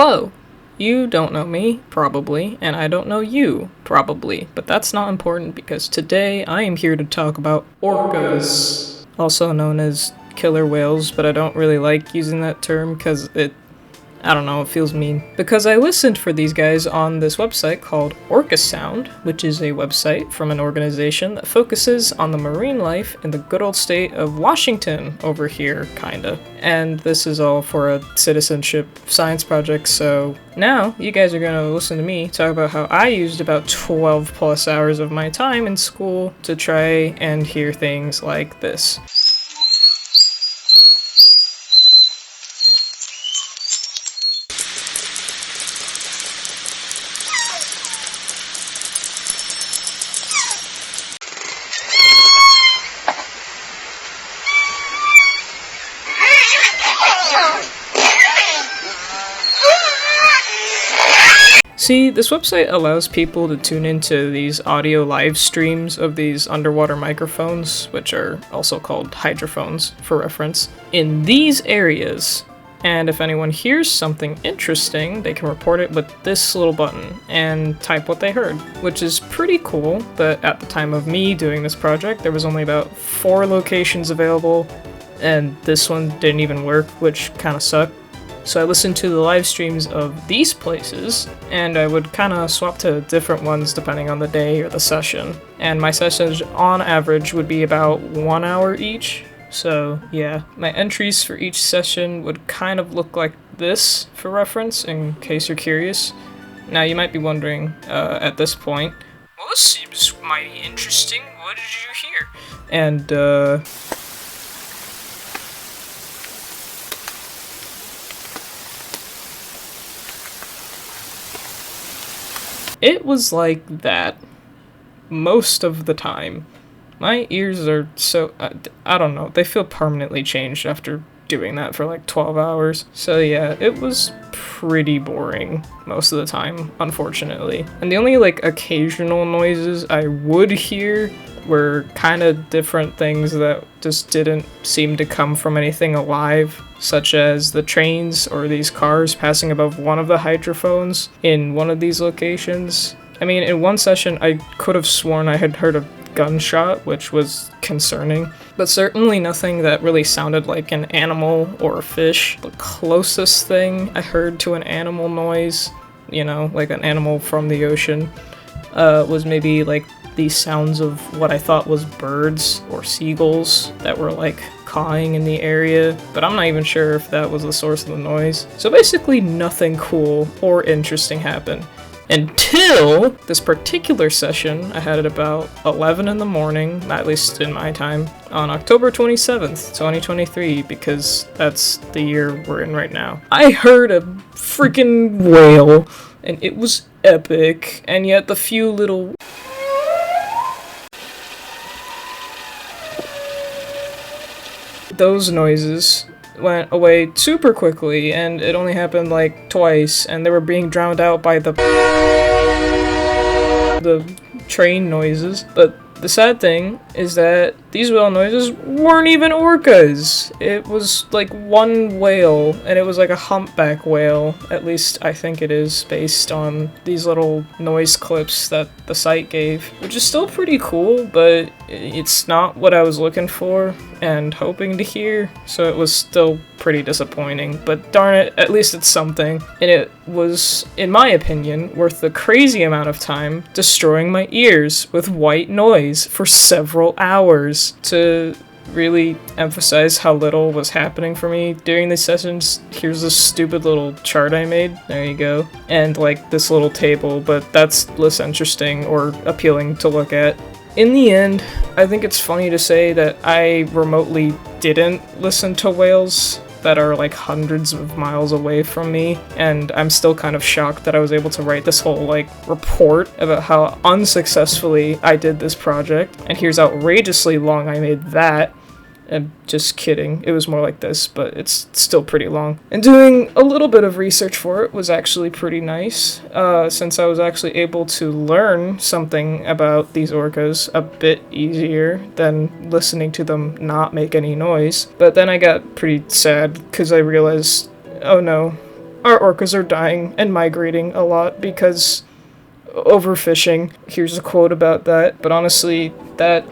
Hello! You don't know me, probably, and I don't know you, probably, but that's not important because today I am here to talk about orcas, also known as killer whales, but I don't really like using that term because I don't know, it feels mean. Because I listened for these guys on this website called Orca Sound, which is a website from an organization that focuses on the marine life in the good old state of Washington over here, kinda. And this is all for a citizenship science project, so now you guys are gonna listen to me talk about how I used about 12 plus hours of my time in school to try and hear things like this. See, this website allows people to tune into these audio live streams of these underwater microphones, which are also called hydrophones for reference, in these areas. And if anyone hears something interesting, they can report it with this little button and type what they heard, which is pretty cool. But at the time of me doing this project, there was only about 4 locations available, and this one didn't even work, which kind of sucked. So I listened to the live streams of these places, and I would kind of swap to different ones depending on the day or the session. And my sessions on average would be about 1 hour each. So yeah, my entries for each session would kind of look like this for reference, in case you're curious. Now you might be wondering at this point, well, this seems mighty interesting, what did you hear? And it was like that most of the time. My ears are so, I don't know, they feel permanently changed after doing that for like 12 hours. So yeah, it was pretty boring most of the time, unfortunately. And the only like occasional noises I would hear were kind of different things that just didn't seem to come from anything alive, such as the trains or these cars passing above one of the hydrophones in one of these locations. I mean, in one session I could have sworn I had heard a gunshot, which was concerning, but certainly nothing that really sounded like an animal or a fish. The closest thing I heard to an animal noise, you know, like an animal from the ocean, was maybe like the sounds of what I thought was birds or seagulls that were like cawing in the area, but I'm not even sure if that was the source of the noise. So basically nothing cool or interesting happened. Until this particular session I had at about 11 in the morning, at least in my time, on October 27th, 2023, because that's the year we're in right now. I heard a freaking whale, and it was epic, and yet the few little those noises went away super quickly, and it only happened like twice, and they were being drowned out by the train noises. But the sad thing is that these whale noises weren't even orcas. It was like one whale, and it was like a humpback whale. At least I think it is, based on these little noise clips that the site gave, which is still pretty cool, but it's not what I was looking for and hoping to hear, so it was still pretty disappointing. But darn it, at least it's something. And it was, in my opinion, worth the crazy amount of time destroying my ears with white noise for several hours to really emphasize how little was happening for me during these sessions. Here's this stupid little chart I made. There you go. And like this little table, but that's less interesting or appealing to look at. In the end, I think it's funny to say that I remotely didn't listen to whales that are like hundreds of miles away from me, and I'm still kind of shocked that I was able to write this whole like report about how unsuccessfully I did this project, and here's outrageously long I made that. I'm just kidding, it was more like this, but it's still pretty long. And doing a little bit of research for it was actually pretty nice, since I was actually able to learn something about these orcas a bit easier than listening to them not make any noise. But then I got pretty sad because I realized, oh no, our orcas are dying and migrating a lot because overfishing. Here's a quote about that, but honestly, that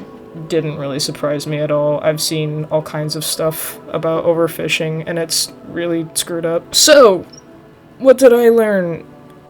didn't really surprise me at all. I've seen all kinds of stuff about overfishing, and it's really screwed up. So, what did I learn?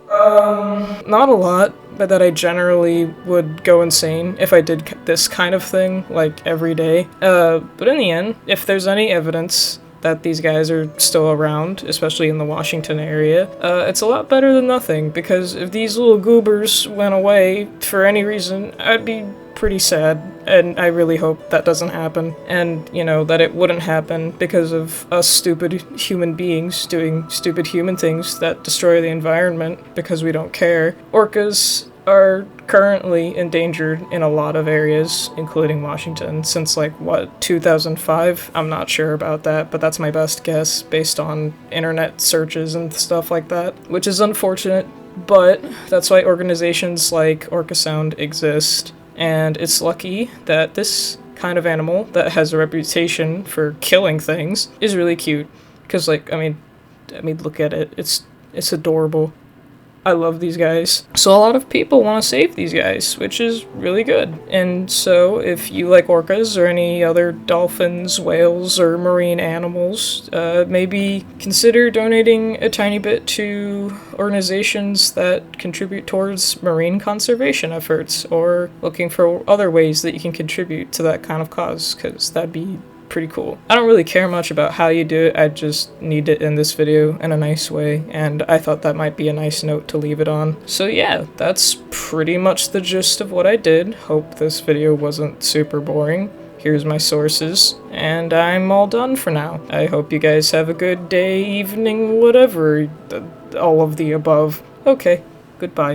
Not a lot, but that I generally would go insane if I did this kind of thing, like, every day. But in the end, if there's any evidence that these guys are still around, especially in the Washington area, it's a lot better than nothing, because if these little goobers went away for any reason, I'd be pretty sad, and I really hope that doesn't happen, and, you know, that it wouldn't happen because of us stupid human beings doing stupid human things that destroy the environment because we don't care. Orcas are currently endangered in a lot of areas, including Washington, since, like, what, 2005? I'm not sure about that, but that's my best guess based on internet searches and stuff like that, which is unfortunate, but that's why organizations like Orca Sound exist, and it's lucky that this kind of animal that has a reputation for killing things is really cute, because, like, I mean, look at it, it's adorable. I love these guys. So a lot of people want to save these guys, which is really good. And so if you like orcas or any other dolphins, whales, or marine animals, maybe consider donating a tiny bit to organizations that contribute towards marine conservation efforts, or looking for other ways that you can contribute to that kind of cause, because that'd be pretty cool. I don't really care much about how you do it, I just need it in this video in a nice way, and I thought that might be a nice note to leave it on. So yeah, that's pretty much the gist of what I did. Hope this video wasn't super boring. Here's my sources, and I'm all done for now. I hope you guys have a good day, evening, whatever, all of the above. Okay, goodbye.